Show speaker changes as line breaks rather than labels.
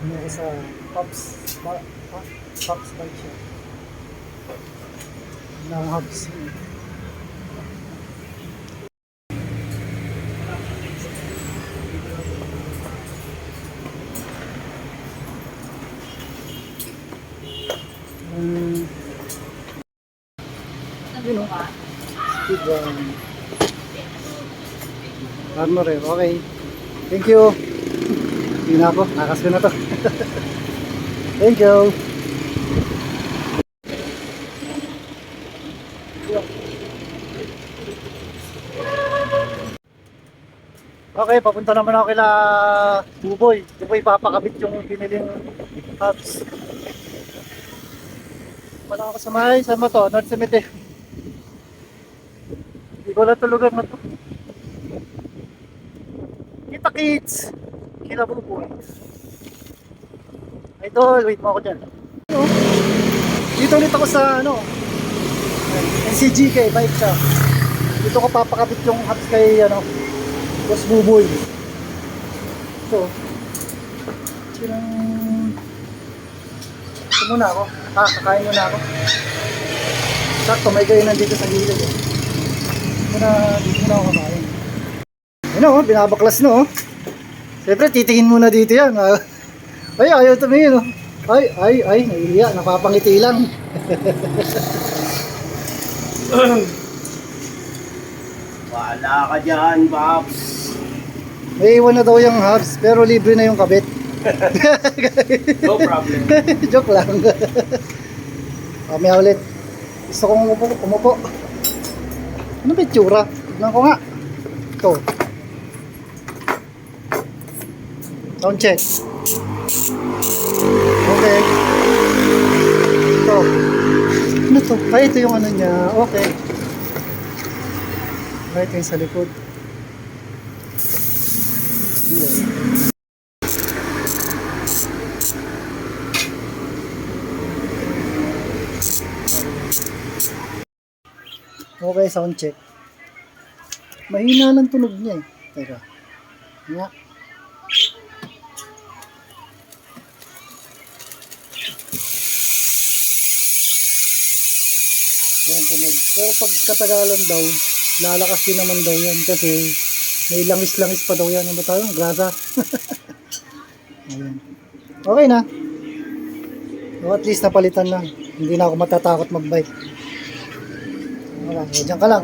Ano ko sa Pops, Pops Bike Shop. Ng Hubs. Yun o. Speed armor eh. Okay. Thank you. Hindi na ako. Nakas ko na to. Thank you. Okay, papunta naman ako kila Buboy. Buboy, papakabit yung piniling hubs. Wala ako sa may, saan mo to? North Cemetery. Hindi ko lang tulugan mo to. Kita kids! Kila Buboy. Idol, wait mo ako dyan. Ano? Dito ulit ako sa ano, NCGK, bike shop. Dito ko papakabit yung hubs kay ano, Boss Buboy. So, ito muna ako. Kakain muna ako. Sakto, may gayon nandito sa gilid. Dito muna ako kakain. Ano, binabaklas no. Siyempre, titingin muna dito yan. Ay, ayaw tumingin. Ay, nahihiya. Napapangiti lang.
Wala ka dyan, Babs.
May iwan na daw yung hubs, pero libre na yung kabit.
No problem.
Joke lang. May ulit. Gusto kong umupo. Ano ba yung tsura? Tignan ko nga. Ito. Sound check. Okay. Ito. Ano to? Ay, ito yung ano niya. Okay. Ay, ito yung sa likod. Okay, sound check. Mahina lang tunog niya eh. Teka. Nga. Ayan tunog. Pero pag katagalan daw, lalakas din naman daw yan kasi may langis-langis pa daw yan. Ano ba tayo? Grasa. Ayan. Okay na. So at least napalitan na. Hindi na ako matatakot mag-bike. Wala, dyan ka lang.